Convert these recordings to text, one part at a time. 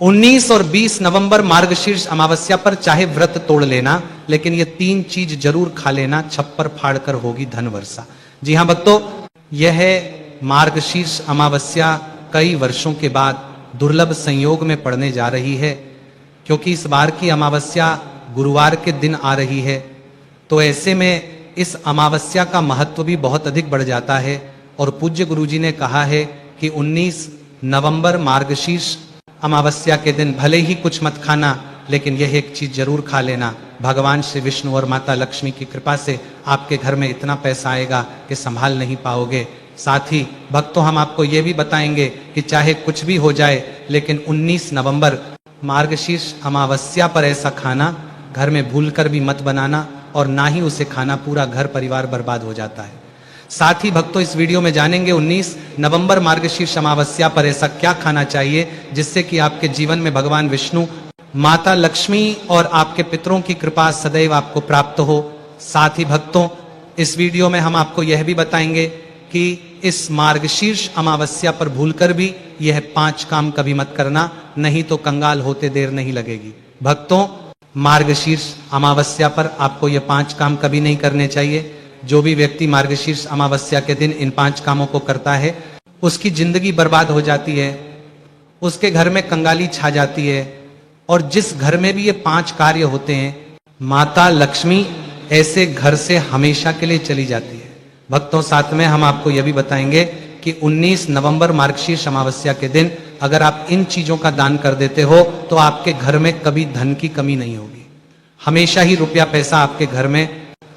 19 और 20 नवंबर मार्गशीर्ष अमावस्या पर चाहे व्रत तोड़ लेना, लेकिन ये 3 चीज जरूर खा लेना, छप्पर फाड़कर होगी धन वर्षा। जी हां भक्तों, यह मार्गशीर्ष अमावस्या कई वर्षों के बाद दुर्लभ संयोग में पड़ने जा रही है, क्योंकि इस बार की अमावस्या गुरुवार के दिन आ रही है। तो ऐसे में इस अमावस्या का महत्व भी बहुत अधिक बढ़ जाता है। और पूज्य गुरुजी ने कहा है कि 19 नवंबर मार्गशीर्ष अमावस्या के दिन भले ही कुछ मत खाना, लेकिन यह एक चीज जरूर खा लेना। भगवान श्री विष्णु और माता लक्ष्मी की कृपा से आपके घर में इतना पैसा आएगा कि संभाल नहीं पाओगे। साथ ही भक्तों, हम आपको यह भी बताएंगे कि चाहे कुछ भी हो जाए, लेकिन 19 नवंबर मार्गशीर्ष अमावस्या पर ऐसा खाना घर में भूलकर भी मत बनाना, और ना ही उसे खाना, पूरा घर परिवार बर्बाद हो जाता है। साथ ही भक्तों, इस वीडियो में जानेंगे 19 नवंबर मार्गशीर्ष अमावस्या पर ऐसा क्या खाना चाहिए जिससे कि आपके जीवन में भगवान विष्णु, माता लक्ष्मी और आपके पितरों की कृपा सदैव आपको प्राप्त हो। साथ ही भक्तों, इस वीडियो में हम आपको यह भी बताएंगे कि इस मार्गशीर्ष अमावस्या पर भूलकर भी यह 5 काम कभी मत करना, नहीं तो कंगाल होते देर नहीं लगेगी। भक्तों, मार्गशीर्ष अमावस्या पर आपको ये 5 काम कभी नहीं करने चाहिए। जो भी व्यक्ति मार्गशीर्ष अमावस्या के दिन इन 5 कामों को करता है, उसकी जिंदगी बर्बाद हो जाती है, उसके घर में कंगाली छा जाती है। और जिस घर में भी ये 5 कार्य होते हैं, माता लक्ष्मी ऐसे घर से हमेशा के लिए चली जाती है। भक्तों, साथ में हम आपको यह भी बताएंगे कि 19 नवंबर मार्गशीर्ष अमावस्या के दिन अगर आप इन चीजों का दान कर देते हो तो आपके घर में कभी धन की कमी नहीं होगी, हमेशा ही रुपया पैसा आपके घर में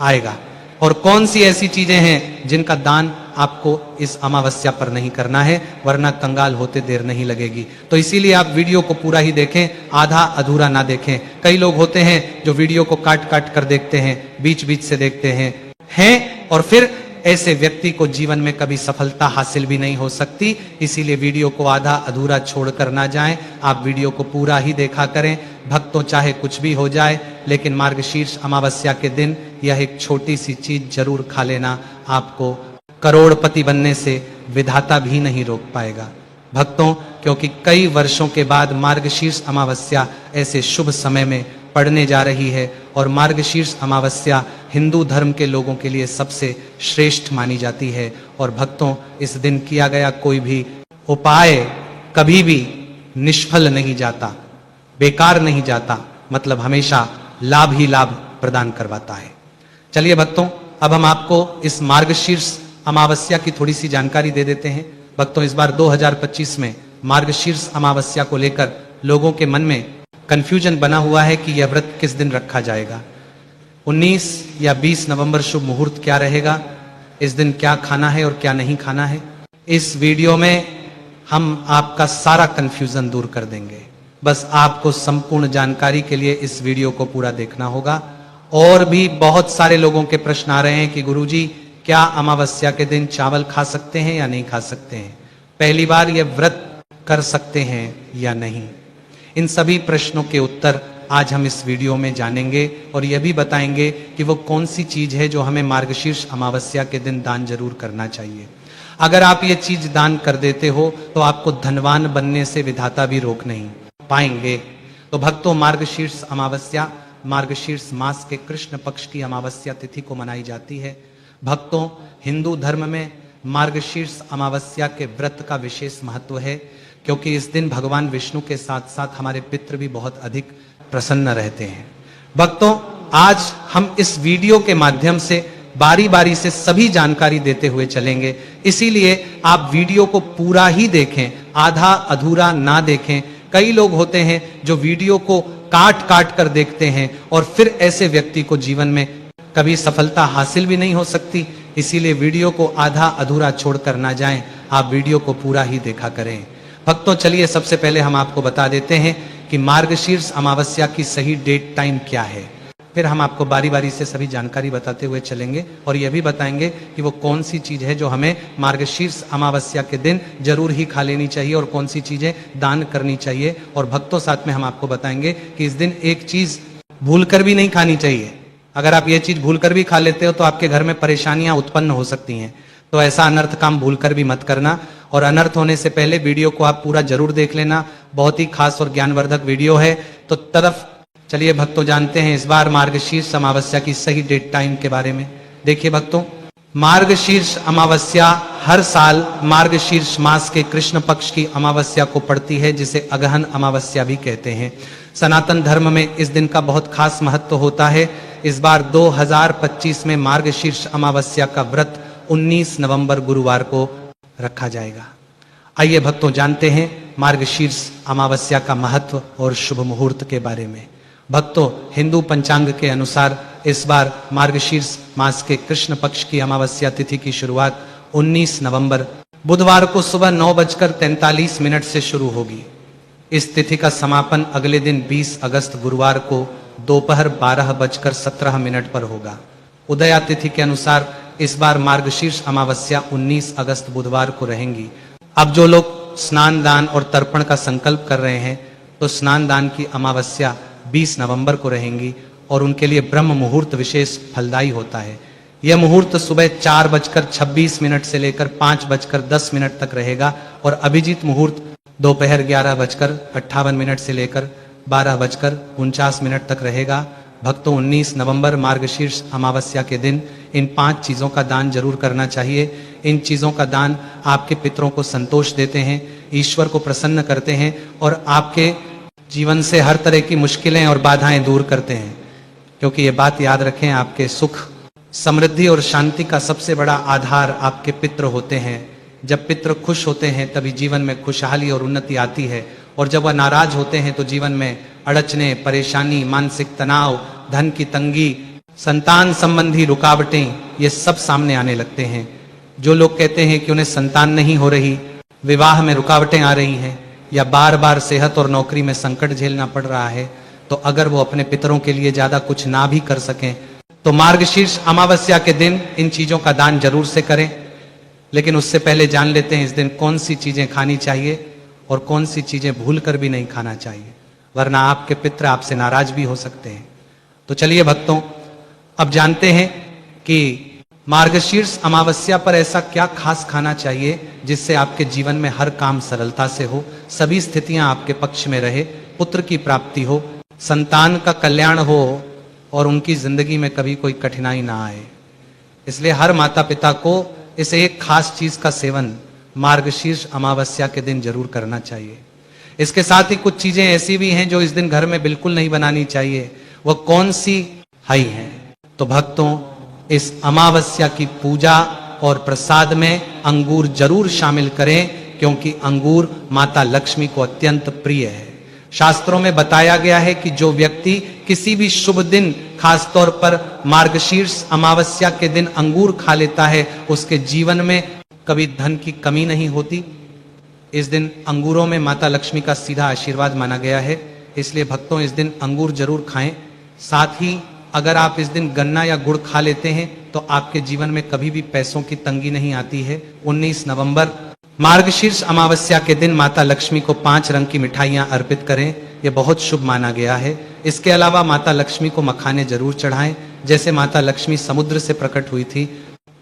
आएगा। और कौन सी ऐसी चीजें हैं जिनका दान आपको इस अमावस्या पर नहीं करना है, वरना कंगाल होते देर नहीं लगेगी। तो इसीलिए आप वीडियो को पूरा ही देखें, आधा अधूरा ना देखें। कई लोग होते हैं जो वीडियो को काट काट कर देखते हैं, बीच बीच से देखते हैं और फिर ऐसे व्यक्ति को जीवन में कभी सफलता हासिल भी नहीं हो सकती। इसीलिए वीडियो को आधा अधूरा छोड़कर ना जाएं, आप वीडियो को पूरा ही देखा करें। भक्तों, चाहे कुछ भी हो जाए, लेकिन मार्गशीर्ष अमावस्या के दिन यह एक छोटी सी चीज जरूर खा लेना, आपको करोड़पति बनने से विधाता भी नहीं रोक पाएगा। भक्तों, क्योंकि कई वर्षों के बाद मार्गशीर्ष अमावस्या ऐसे शुभ समय में पड़ने जा रही है, और मार्गशीर्ष अमावस्या हिंदू धर्म के लोगों के लिए सबसे श्रेष्ठ मानी जाती है। और भक्तों, इस दिन किया गया कोई भी उपाय कभी भी निष्फल नहीं जाता, बेकार नहीं जाता, मतलब हमेशा लाभ ही लाभ प्रदान करवाता है। चलिए भक्तों, अब हम आपको इस मार्गशीर्ष अमावस्या की थोड़ी सी जानकारी दे देते हैं। भक्तों, इस बार 2025 में मार्गशीर्ष अमावस्या को लेकर लोगों के मन में कंफ्यूजन बना हुआ है कि यह व्रत किस दिन रखा जाएगा, 19 या 20 नवंबर शुभ मुहूर्त क्या रहेगा, इस दिन क्या खाना है और क्या नहीं खाना है। इस वीडियो में हम आपका सारा कंफ्यूजन दूर कर देंगे। बस आपको संपूर्ण जानकारी के लिए इस वीडियो को पूरा देखना होगा। और भी बहुत सारे लोगों के प्रश्न आ रहे हैं कि गुरुजी, क्या अमावस्या के दिन चावल खा सकते हैं या नहीं खा सकते हैं, पहली बार यह व्रत कर सकते हैं या नहीं। इन सभी प्रश्नों के उत्तर आज हम इस वीडियो में जानेंगे, और यह भी बताएंगे कि वो कौन सी चीज है जो हमें मार्गशीर्ष अमावस्या के दिन दान जरूर करना चाहिए। अगर आप ये चीज दान कर देते हो तो आपको धनवान बनने से विधाता भी रोक नहीं पाएंगे। तो भक्तों, मार्गशीर्ष अमावस्या मार्गशीर्ष मास के कृष्ण पक्ष की अमावस्या तिथि को मनाई जाती है। भक्तों, हिंदू धर्म में मार्गशीर्ष अमावस्या के व्रत का विशेष महत्व है, क्योंकि इस दिन भगवान विष्णु के साथ साथ हमारे पितृ भी बहुत अधिक प्रसन्न रहते हैं। भक्तों, आज हम इस वीडियो के माध्यम से बारी बारी से सभी जानकारी देते हुए चलेंगे, इसीलिए आप वीडियो को पूरा ही देखें, आधा अधूरा ना देखें। कई लोग होते हैं जो वीडियो को काट काट कर देखते हैं, और फिर ऐसे व्यक्ति को जीवन में कभी सफलता हासिल भी नहीं हो सकती। इसीलिए वीडियो को आधा अधूरा छोड़कर ना जाएं, आप वीडियो को पूरा ही देखा करें। भक्तों, चलिए सबसे पहले हम आपको बता देते हैं कि मार्गशीर्ष अमावस्या की सही डेट टाइम क्या है, फिर हम आपको बारी बारी से सभी जानकारी बताते हुए चलेंगे, और यह भी बताएंगे कि वो कौन सी चीज है जो हमें मार्गशीर्ष अमावस्या के दिन जरूर ही खा लेनी चाहिए, और कौन सी चीजें दान करनी चाहिए। और भक्तों, साथ में हम आपको बताएंगे कि इस दिन एक चीज भूलकर भी नहीं खानी चाहिए। अगर आप ये चीज भूलकर भी खा लेते हो तो आपके घर में परेशानियां उत्पन्न हो सकती हैं। तो ऐसा अनर्थ काम भूलकर भी मत करना। और अनर्थ होने से पहले वीडियो को आप पूरा जरूर देख लेना, बहुत ही खास और ज्ञानवर्धक वीडियो है। तो तरफ चलिए भक्तों, जानते हैं इस बार मार्गशीर्ष अमावस्या की सही डेट टाइम के बारे में। देखिए भक्तों, मार्गशीर्ष अमावस्या हर साल मार्गशीर्ष मास के कृष्ण पक्ष की अमावस्या को पड़ती है, जिसे अगहन अमावस्या भी कहते हैं। सनातन धर्म में इस दिन का बहुत खास महत्व होता है। इस बार 2025 में मार्गशीर्ष अमावस्या का व्रत 19 नवंबर गुरुवार को रखा जाएगा। आइए भक्तों, जानते हैं मार्गशीर्ष अमावस्या का महत्व और शुभ मुहूर्त के बारे में। भक्तों, हिंदू पंचांग के अनुसार इस बार मार्गशीर्ष मास के कृष्ण पक्ष की अमावस्या तिथि की शुरुआत 19 नवंबर बुधवार को सुबह 9:43 से शुरू होगी। इस तिथि का समापन अगले दिन 20 अगस्त गुरुवार को दोपहर 12:17 पर होगा। उदया तिथि के अनुसार इस बार मार्गशीर्ष अमावस्या 19 अगस्त बुधवार को रहेंगी। अब जो लोग स्नान दान और तर्पण का संकल्प कर रहे हैं, तो स्नान दान की अमावस्या 20 नवंबर को रहेंगी और उनके लिए ब्रह्म मुहूर्त विशेष फलदायी होता है। यह मुहूर्त सुबह 4:26 से लेकर 5:10 तक रहेगा और अभिजीत मुहूर्त दोपहर 11:58 से लेकर 12:49 तक रहेगा। भक्तों, 19 नवंबर मार्गशीर्ष अमावस्या के दिन इन 5 चीजों का दान जरूर करना चाहिए। इन चीजों का दान आपके पितरों को संतोष देते हैं, ईश्वर को प्रसन्न करते हैं और आपके जीवन से हर तरह की मुश्किलें और बाधाएं दूर करते हैं। क्योंकि ये बात याद रखें, आपके सुख, समृद्धि और शांति का सबसे बड़ा आधार आपके पितृ होते हैं। जब पितृ खुश होते हैं तभी जीवन में खुशहाली और उन्नति आती है, और जब वह नाराज होते हैं तो जीवन में अड़चने, परेशानी, मानसिक तनाव, धन की तंगी, संतान संबंधी रुकावटें, ये सब सामने आने लगते हैं। जो लोग कहते हैं कि उन्हें संतान नहीं हो रही, विवाह में रुकावटें आ रही हैं, या बार बार सेहत और नौकरी में संकट झेलना पड़ रहा है, तो अगर वो अपने पितरों के लिए ज्यादा कुछ ना भी कर सकें, तो मार्गशीर्ष अमावस्या के दिन इन चीजों का दान जरूर से करें। लेकिन उससे पहले जान लेते हैं इस दिन कौन सी चीजें खानी चाहिए और कौन सी चीजें भूल कर भी नहीं खाना चाहिए, वरना आपके पितृ आपसे नाराज भी हो सकते हैं। तो चलिए भक्तों, अब जानते हैं कि मार्गशीर्ष अमावस्या पर ऐसा क्या खास खाना चाहिए जिससे आपके जीवन में हर काम सरलता से हो, सभी स्थितियां आपके पक्ष में रहे, पुत्र की प्राप्ति हो, संतान का कल्याण हो और उनकी जिंदगी में कभी कोई कठिनाई ना आए। इसलिए हर माता पिता को इस एक खास चीज का सेवन मार्गशीर्ष अमावस्या के दिन जरूर करना चाहिए। इसके साथ ही कुछ चीजें ऐसी भी हैं जो इस दिन घर में बिल्कुल नहीं बनानी चाहिए। वह कौन सी है? तो भक्तों, इस अमावस्या की पूजा और प्रसाद में अंगूर जरूर शामिल करें, क्योंकि अंगूर माता लक्ष्मी को अत्यंत प्रिय है। शास्त्रों में बताया गया है कि जो व्यक्ति किसी भी शुभ दिन, खासतौर पर मार्गशीर्ष अमावस्या के दिन अंगूर खा लेता है, उसके जीवन में कभी धन की कमी नहीं होती। इस दिन अंगूरों में माता लक्ष्मी का सीधा आशीर्वाद माना गया है, इसलिए भक्तों इस दिन अंगूर जरूर खाएं। साथ ही अगर आप इस दिन गन्ना या गुड़ खा लेते हैं तो आपके जीवन में कभी भी पैसों की तंगी नहीं आती है। 19 नवंबर मार्गशीर्ष अमावस्या के दिन माता लक्ष्मी को 5 रंग की मिठाइयां अर्पित करें, यह बहुत शुभ माना गया है। इसके अलावा माता लक्ष्मी को मखाने जरूर चढ़ाएं। जैसे माता लक्ष्मी समुद्र से प्रकट हुई थी,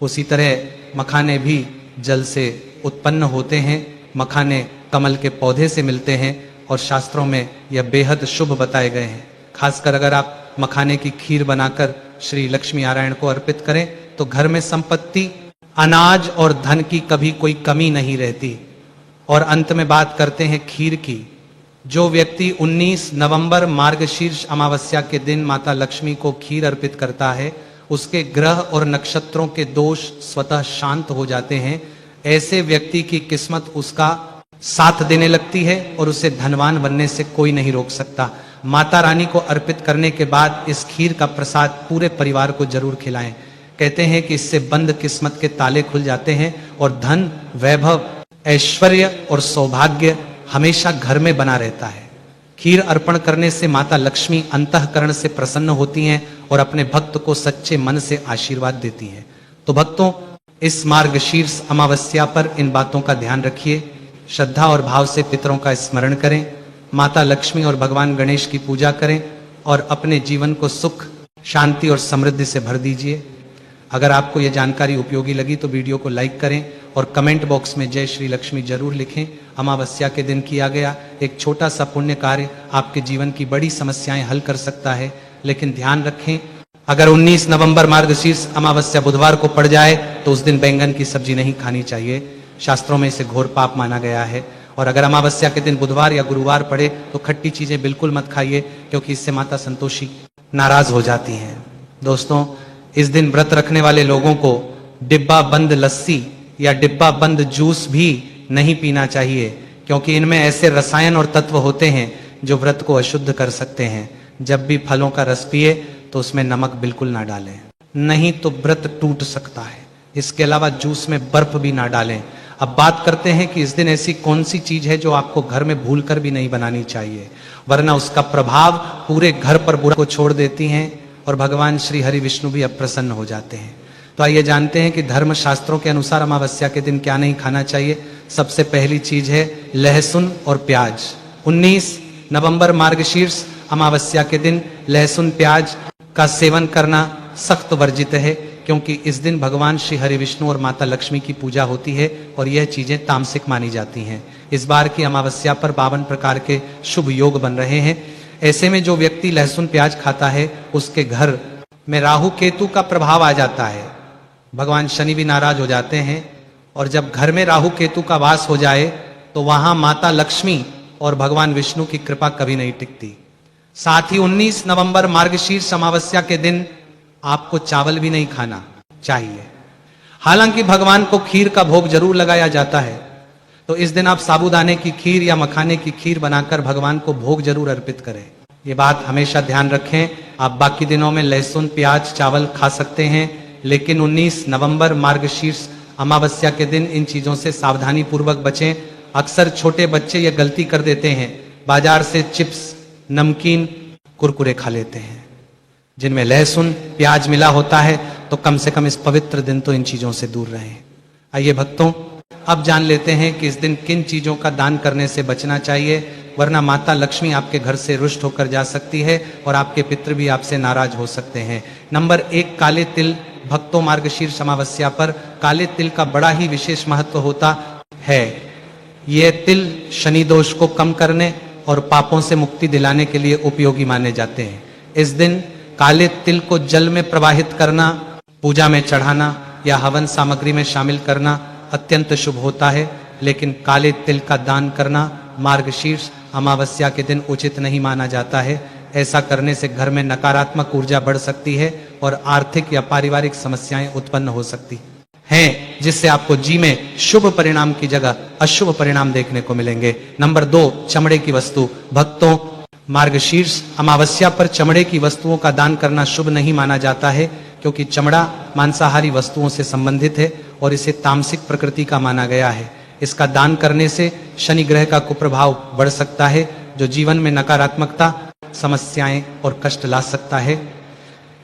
उसी तरह मखाने भी जल से उत्पन्न होते हैं। मखाने कमल के पौधे से मिलते हैं और शास्त्रों में यह बेहद शुभ बताए गए हैं। खासकर अगर आप मखाने की खीर बनाकर श्री लक्ष्मी नारायण को अर्पित करें तो घर में संपत्ति, अनाज और धन की कभी कोई कमी नहीं रहती। और अंत में बात करते हैं खीर की। जो व्यक्ति 19 नवंबर मार्गशीर्ष अमावस्या के दिन माता लक्ष्मी को खीर अर्पित करता है, उसके ग्रह और नक्षत्रों के दोष स्वतः शांत हो जाते हैं। ऐसे व्यक्ति की किस्मत उसका साथ देने लगती है और उसे धनवान बनने से कोई नहीं रोक सकता। माता रानी को अर्पित करने के बाद इस खीर का प्रसाद पूरे परिवार को जरूर खिलाएं। कहते हैं कि इससे बंद किस्मत के ताले खुल जाते हैं और धन, वैभव, ऐश्वर्य और सौभाग्य हमेशा घर में बना रहता है। खीर अर्पण करने से माता लक्ष्मी अंतःकरण से प्रसन्न होती हैं और अपने भक्त को सच्चे मन से आशीर्वाद देती हैं। तो भक्तों, इस मार्गशीर्ष अमावस्या पर इन बातों का ध्यान रखिए। श्रद्धा और भाव से पितरों का स्मरण करें, माता लक्ष्मी और भगवान गणेश की पूजा करें और अपने जीवन को सुख, शांति और समृद्धि से भर दीजिए। अगर आपको यह जानकारी उपयोगी लगी तो वीडियो को लाइक करें और कमेंट बॉक्स में जय श्री लक्ष्मी जरूर लिखें। अमावस्या के दिन किया गया एक छोटा सा पुण्य कार्य आपके जीवन की बड़ी समस्याएं हल कर सकता है। लेकिन ध्यान रखें, अगर 19 नवंबर मार्गशीर्ष अमावस्या बुधवार को पड़ जाए तो उस दिन बैंगन की सब्जी नहीं खानी चाहिए। शास्त्रों में इसे घोर पाप माना गया है। और अगर अमावस्या के दिन बुधवार या गुरुवार पड़े तो खट्टी चीजें बिल्कुल मत खाइए, क्योंकि इससे माता संतोषी नाराज हो जाती हैं। दोस्तों, इस दिन व्रत रखने वाले लोगों को डिब्बा बंद लस्सी या डिब्बा बंद जूस भी नहीं पीना चाहिए, क्योंकि इनमें ऐसे रसायन और तत्व होते हैं जो व्रत को अशुद्ध कर सकते हैं। जब भी फलों का रस पिए तो उसमें नमक बिल्कुल ना डालें, नहीं तो व्रत टूट सकता है। इसके अलावा जूस में बर्फ भी ना डालें। अब बात करते हैं कि इस दिन ऐसी कौन सी चीज है जो आपको घर में भूलकर भी नहीं बनानी चाहिए, वरना उसका प्रभाव पूरे घर पर बुरा को छोड़ देती हैं और भगवान श्री हरि विष्णु भी अप्रसन्न हो जाते हैं। तो आइए जानते हैं कि धर्म शास्त्रों के अनुसार अमावस्या के दिन क्या नहीं खाना चाहिए। सबसे पहली चीज है लहसुन और प्याज। 19 नवंबर मार्गशीर्ष अमावस्या के दिन लहसुन प्याज का सेवन करना सख्त वर्जित है, क्योंकि इस दिन भगवान श्री हरि विष्णु और माता लक्ष्मी की पूजा होती है और यह चीजें तामसिक मानी जाती हैं। इस बार की अमावस्या पर 52 प्रकार के शुभ योग बन रहे हैं। ऐसे में जो व्यक्ति लहसुन प्याज खाता है उसके घर में राहु केतु का प्रभाव आ जाता है। भगवान शनि भी नाराज हो जाते हैं, और जब घर में राहु केतु का वास हो जाए तो वहां माता लक्ष्मी और भगवान विष्णु की कृपा कभी नहीं टिकती। साथ ही 19 नवंबर मार्गशीर्ष अमावस्या के दिन आपको चावल भी नहीं खाना चाहिए। हालांकि भगवान को खीर का भोग जरूर लगाया जाता है, तो इस दिन आप साबूदाने की खीर या मखाने की खीर बनाकर भगवान को भोग जरूर अर्पित करें। ये बात हमेशा ध्यान रखें। आप बाकी दिनों में लहसुन प्याज चावल खा सकते हैं, लेकिन 19 नवंबर मार्गशीर्ष अमावस्या के दिन इन चीजों से सावधानी पूर्वक बचें। अक्सर छोटे बच्चे ये गलती कर देते हैं, बाजार से चिप्स नमकीन कुरकुरे खा लेते हैं जिनमें लहसुन प्याज मिला होता है। तो कम से कम इस पवित्र दिन तो इन चीजों से दूर रहें। आइए भक्तों, अब जान लेते हैं कि इस दिन किन चीजों का दान करने से बचना चाहिए, वरना माता लक्ष्मी आपके घर से रुष्ट होकर जा सकती है और आपके पितृ भी आपसे नाराज हो सकते हैं। नंबर 1, काले तिल। भक्तों, मार्गशीर्ष अमावस्या पर काले तिल का बड़ा ही विशेष महत्व होता है। यह तिल शनि दोष को कम करने और पापों से मुक्ति दिलाने के लिए उपयोगी माने जाते हैं। इस दिन काले तिल को जल में प्रवाहित करना, पूजा में चढ़ाना या हवन सामग्री में शामिल करना अत्यंत शुभ होता है, लेकिन काले तिल का दान करना मार्गशीर्ष अमावस्या के दिन उचित नहीं माना जाता है। ऐसा करने से घर में नकारात्मक ऊर्जा बढ़ सकती है और आर्थिक या पारिवारिक समस्याएं उत्पन्न हो सकती हैं, जिससे आपको जी में शुभ परिणाम की जगह अशुभ परिणाम देखने को मिलेंगे। नंबर 2, चमड़े की वस्तु। भक्तों, मार्गशीर्ष अमावस्या पर चमड़े की वस्तुओं का दान करना शुभ नहीं माना जाता है, क्योंकि चमड़ा मांसाहारी वस्तुओं से संबंधित है और इसे तामसिक प्रकृति का माना गया है। इसका दान करने से शनि ग्रह का कुप्रभाव बढ़ सकता है, जो जीवन में नकारात्मकता, समस्याएं और कष्ट ला सकता है,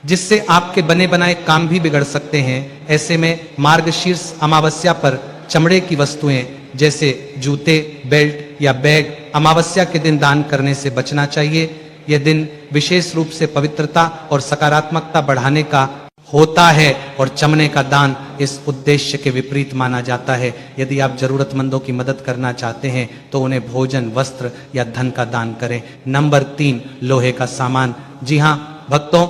जिससे आपके बने बनाए काम भी बिगड़ सकते हैं। ऐसे में मार्गशीर्ष अमावस्या पर चमड़े की वस्तुएं जैसे जूते, बेल्ट या बैग अमावस्या के दिन दान करने से बचना चाहिए। यह दिन विशेष रूप से पवित्रता और सकारात्मकता बढ़ाने का होता है और चमड़े का दान इस उद्देश्य के विपरीत माना जाता है। यदि आप जरूरतमंदों की मदद करना चाहते हैं तो उन्हें भोजन, वस्त्र या धन का दान करें। नंबर 3, लोहे का सामान। जी हाँ भक्तों,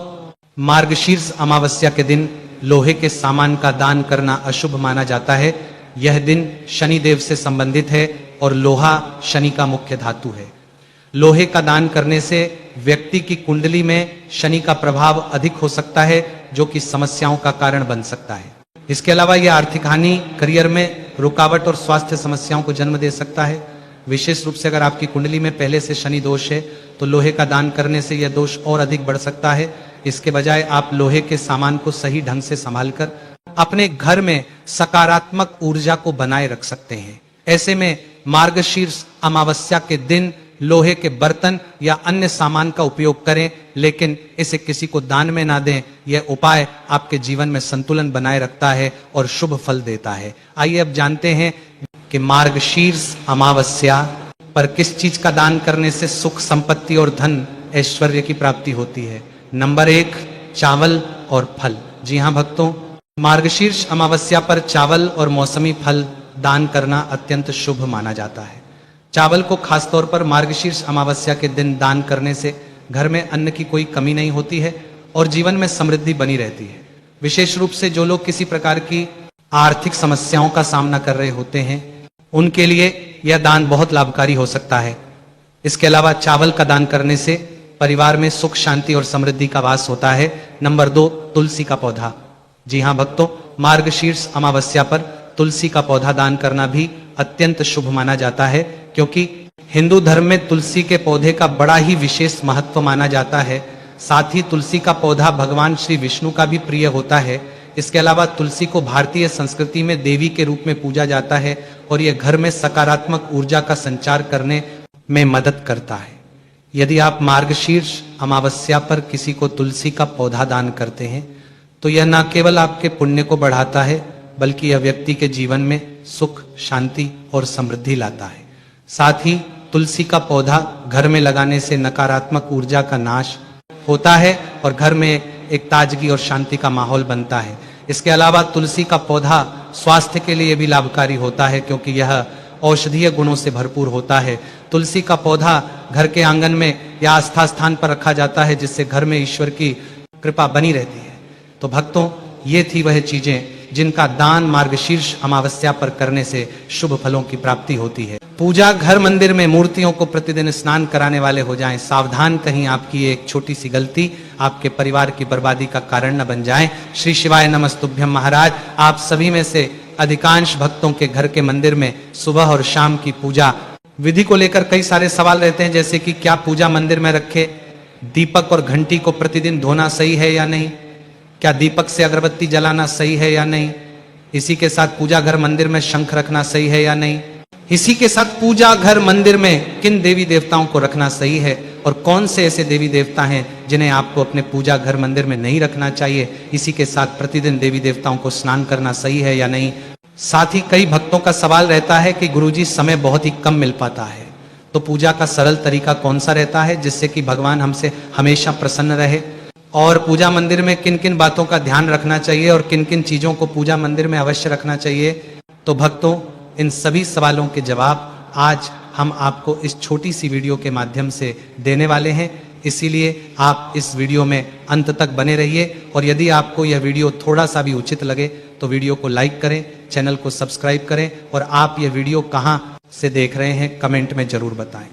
मार्गशीर्ष अमावस्या के दिन लोहे के सामान का दान करना अशुभ माना जाता है। यह दिन शनि देव से संबंधित है और लोहा शनि का मुख्य धातु है। लोहे का दान करने से व्यक्ति की कुंडली में शनि का प्रभाव अधिक हो सकता है, जो कि समस्याओं का कारण बन सकता है। इसके अलावा यह आर्थिक हानि, करियर में रुकावट और स्वास्थ्य समस्याओं को जन्म दे सकता है। विशेष रूप से अगर आपकी कुंडली में पहले से शनि दोष है तो लोहे का दान करने से यह दोष और अधिक बढ़ सकता है। इसके बजाय आप लोहे के सामान को सही ढंग से संभालकर अपने घर में सकारात्मक ऊर्जा को बनाए रख सकते हैं। ऐसे में मार्गशीर्ष अमावस्या के दिन लोहे के बर्तन या अन्य सामान का उपयोग करें, लेकिन इसे किसी को दान में ना दें। यह उपाय आपके जीवन में संतुलन बनाए रखता है और शुभ फल देता है। आइए अब जानते हैं कि मार्गशीर्ष अमावस्या पर किस चीज का दान करने से सुख, संपत्ति और धन ऐश्वर्य की प्राप्ति होती है। नंबर 1, चावल और फल। जी हाँ भक्तों, मार्गशीर्ष अमावस्या पर चावल और मौसमी फल दान करना अत्यंत शुभ माना जाता है। चावल को खासतौर पर मार्गशीर्ष अमावस्या के दिन दान करने से घर में अन्न की कोई कमी नहीं होती है और जीवन में समृद्धि बनी रहती है। विशेष रूप से जो लोग किसी प्रकार की आर्थिक समस्याओं का सामना कर रहे होते हैं उनके लिए यह दान बहुत लाभकारी हो सकता है। इसके अलावा चावल का दान करने से परिवार में सुख शांति और समृद्धि का वास होता है। नंबर 2, तुलसी का पौधा। जी हाँ भक्तों, मार्गशीर्ष अमावस्या पर तुलसी का पौधा दान करना भी अत्यंत शुभ माना जाता है, क्योंकि हिंदू धर्म में तुलसी के पौधे का बड़ा ही विशेष महत्व माना जाता है। साथ ही तुलसी का पौधा भगवान श्री विष्णु का भी प्रिय होता है। इसके अलावा तुलसी को भारतीय संस्कृति में देवी के रूप में पूजा जाता है और यह घर में सकारात्मक ऊर्जा का संचार करने में मदद करता है। यदि आप मार्गशीर्ष अमावस्या पर किसी को तुलसी का पौधा दान करते हैं तो यह न केवल आपके पुण्य को बढ़ाता है बल्कि यह व्यक्ति के जीवन में सुख शांति और समृद्धि लाता है। साथ ही तुलसी का पौधा घर में लगाने से नकारात्मक ऊर्जा का नाश होता है और घर में एक ताजगी और शांति का माहौल बनता है। इसके अलावा तुलसी का पौधा स्वास्थ्य के लिए भी लाभकारी होता है, क्योंकि यह औषधीय गुणों से भरपूर होता है। तुलसी का पौधा घर के आंगन में या आस्था स्थान पर रखा जाता है, जिससे घर में ईश्वर की कृपा बनी रहती है। तो भक्तों, ये थी वह चीजें जिनका दान मार्गशीर्ष अमावस्या पर करने से शुभ फलों की प्राप्ति होती है। पूजा घर मंदिर में मूर्तियों को प्रतिदिन स्नान कराने वाले हो जाएं। सावधान, कहीं आपकी एक छोटी सी गलती आपके परिवार की बर्बादी का कारण न बन जाए। श्री शिवाय नमस्तुभ्यम। महाराज, आप सभी में से अधिकांश भक्तों के घर के मंदिर में सुबह और शाम की पूजा विधि को लेकर कई सारे सवाल रहते हैं, जैसे कि क्या पूजा मंदिर में रखे दीपक और घंटी को प्रतिदिन धोना सही है या नहीं, क्या दीपक से अगरबत्ती जलाना सही है या नहीं, इसी के साथ पूजा घर मंदिर में शंख रखना सही है या नहीं, इसी के साथ पूजा घर मंदिर में किन देवी देवताओं को रखना सही है और कौन से ऐसे देवी देवता हैं जिन्हें आपको अपने पूजा घर मंदिर में नहीं रखना चाहिए, इसी के साथ प्रतिदिन देवी देवताओं को स्नान करना सही है या नहीं। साथ ही कई भक्तों का सवाल रहता है कि गुरुजी समय बहुत ही कम मिल पाता है, तो पूजा का सरल तरीका कौन सा रहता है जिससे कि भगवान हमसे हमेशा प्रसन्न रहे, और पूजा मंदिर में किन किन बातों का ध्यान रखना चाहिए और किन किन चीजों को पूजा मंदिर में अवश्य रखना चाहिए। तो भक्तों, इन सभी सवालों के जवाब आज हम आपको इस छोटी सी वीडियो के माध्यम से देने वाले हैं, इसीलिए आप इस वीडियो में अंत तक बने रहिए। और यदि आपको यह वीडियो थोड़ा सा भी उचित लगे तो वीडियो को लाइक करें, चैनल को सब्सक्राइब करें और आप यह वीडियो कहाँ से देख रहे हैं कमेंट में जरूर बताएं।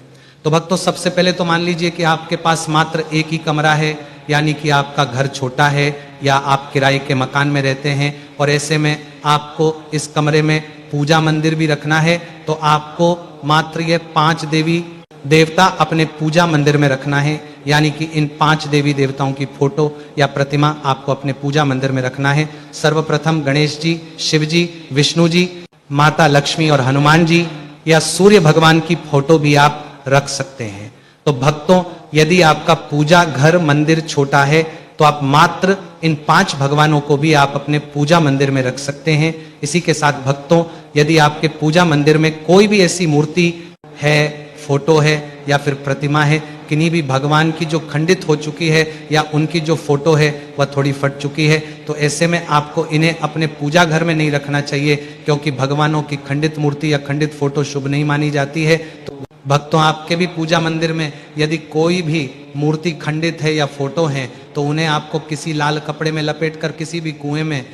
तो भक्तों, सबसे पहले तो मान लीजिए कि आपके पास मात्र एक ही कमरा है, यानी कि आपका घर छोटा है या आप किराए के मकान में रहते हैं और ऐसे में आपको इस कमरे में पूजा मंदिर भी रखना है, तो आपको मात्र ये 5 देवी देवता अपने पूजा मंदिर में रखना है। यानी कि इन 5 देवी देवताओं की फोटो या प्रतिमा आपको अपने पूजा मंदिर में रखना है। सर्वप्रथम गणेश जी, शिव जी, विष्णु जी, माता लक्ष्मी और हनुमान जी या सूर्य भगवान की फोटो भी आप रख सकते हैं। तो भक्तों, यदि आपका पूजा घर मंदिर छोटा है तो आप मात्र इन 5 भगवानों को भी आप अपने पूजा मंदिर में रख सकते हैं। इसी के साथ भक्तों, यदि आपके पूजा मंदिर में कोई भी ऐसी मूर्ति है, फोटो है या फिर प्रतिमा है, किन्हीं भी भगवान की जो खंडित हो चुकी है या उनकी जो फोटो है वह थोड़ी फट चुकी है, तो ऐसे में आपको इन्हें अपने पूजा घर में नहीं रखना चाहिए, क्योंकि भगवानों की खंडित मूर्ति या खंडित फोटो शुभ नहीं मानी जाती है। तो भक्तों, आपके भी पूजा मंदिर में यदि कोई भी मूर्ति खंडित है या फोटो है तो उन्हें आपको किसी लाल कपड़े में लपेटकर किसी भी कुएं में,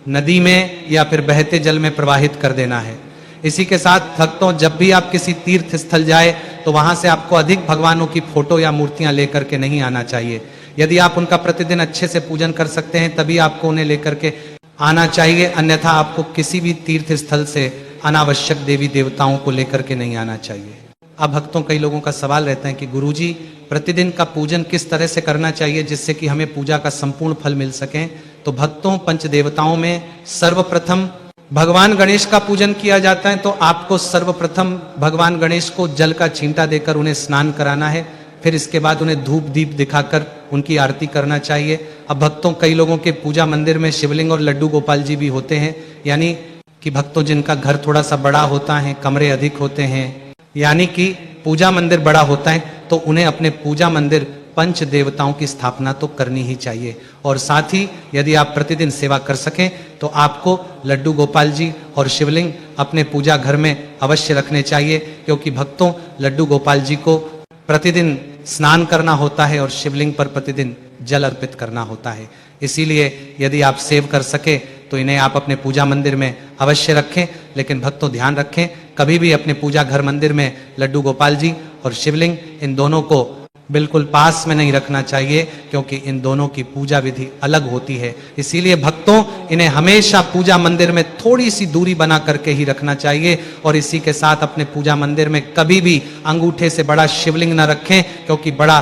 नदी में या फिर बहते जल में प्रवाहित कर देना है। इसी के साथ भक्तों, जब भी आप किसी तीर्थ स्थल जाए तो वहां से आपको अधिक भगवानों की फोटो या मूर्तियां लेकर के नहीं आना चाहिए। यदि आप उनका प्रतिदिन अच्छे से पूजन कर सकते हैं तभी आपको उन्हें लेकर के आना चाहिए, अन्यथा आपको किसी भी तीर्थ स्थल से अनावश्यक देवी देवताओं को लेकर के नहीं आना चाहिए। अब भक्तों, कई लोगों का सवाल रहता है कि गुरुजी, प्रतिदिन का पूजन किस तरह से करना चाहिए जिससे कि हमें पूजा का संपूर्ण फल मिल सके। तो भक्तों, पंच देवताओं में सर्वप्रथम भगवान गणेश का पूजन किया जाता है, तो आपको सर्वप्रथम भगवान गणेश को जल का छींटा देकर उन्हें स्नान कराना है। फिर इसके बाद उन्हें धूप दीप दिखाकर उनकी आरती करना चाहिए। अब भक्तों, कई लोगों के पूजा मंदिर में शिवलिंग और लड्डू गोपाल जी भी होते हैं, यानी कि भक्तों जिनका घर थोड़ा सा बड़ा होता है, कमरे अधिक होते हैं, यानी कि पूजा मंदिर बड़ा होता है, तो उन्हें अपने पूजा मंदिर पंच देवताओं की स्थापना तो करनी ही चाहिए। और साथ ही यदि आप प्रतिदिन सेवा कर सकें तो आपको लड्डू गोपाल जी और शिवलिंग अपने पूजा घर में अवश्य रखने चाहिए, क्योंकि भक्तों लड्डू गोपाल जी को प्रतिदिन स्नान करना होता है और शिवलिंग पर प्रतिदिन जल अर्पित करना होता है। इसीलिए यदि आप सेव कर सके तो इन्हें आप अपने पूजा मंदिर में अवश्य रखें। लेकिन भक्तों ध्यान रखें, कभी भी अपने पूजा घर मंदिर में लड्डू गोपाल जी और शिवलिंग इन दोनों को बिल्कुल पास में नहीं रखना चाहिए, क्योंकि इन दोनों की पूजा विधि अलग होती है। इसीलिए भक्तों इन्हें हमेशा पूजा मंदिर में थोड़ी सी दूरी बना करके ही रखना चाहिए। और इसी के साथ अपने पूजा मंदिर में कभी भी अंगूठे से बड़ा शिवलिंग न रखें, क्योंकि बड़ा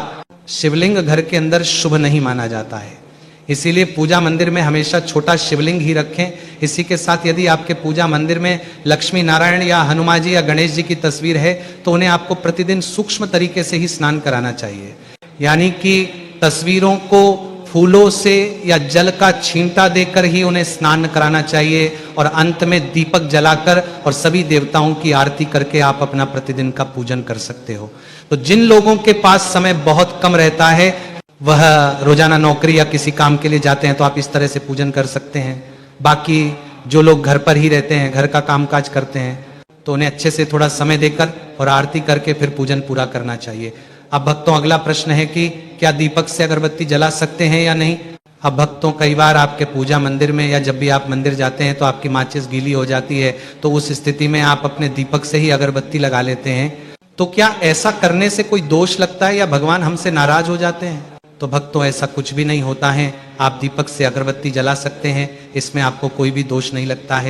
शिवलिंग घर के अंदर शुभ नहीं माना जाता है। इसीलिए पूजा मंदिर में हमेशा छोटा शिवलिंग ही रखें। इसी के साथ यदि आपके पूजा मंदिर में लक्ष्मी नारायण या हनुमान जी या गणेश जी की तस्वीर है तो उन्हें आपको प्रतिदिन सूक्ष्म तरीके से ही स्नान कराना चाहिए। यानी कि तस्वीरों को फूलों से या जल का छींटा देकर ही उन्हें स्नान कराना चाहिए और अंत में दीपक जलाकर और सभी देवताओं की आरती करके आप अपना प्रतिदिन का पूजन कर सकते हो। तो जिन लोगों के पास समय बहुत कम रहता है, वह रोजाना नौकरी या किसी काम के लिए जाते हैं, तो आप इस तरह से पूजन कर सकते हैं। बाकी जो लोग घर पर ही रहते हैं, घर का कामकाज करते हैं, तो उन्हें अच्छे से थोड़ा समय देकर और आरती करके फिर पूजन पूरा करना चाहिए। अब भक्तों अगला प्रश्न है कि क्या दीपक से अगरबत्ती जला सकते हैं या नहीं। अब भक्तों कई बार आपके पूजा मंदिर में या जब भी आप मंदिर जाते हैं तो आपकी माचिस गीली हो जाती है, तो उस स्थिति में आप अपने दीपक से ही अगरबत्ती लगा लेते हैं। तो क्या ऐसा करने से कोई दोष लगता है या भगवान हमसे नाराज हो जाते हैं। तो भक्तों ऐसा कुछ भी नहीं होता है। आप दीपक से अगरबत्ती जला सकते हैं, इसमें आपको कोई भी दोष नहीं लगता है।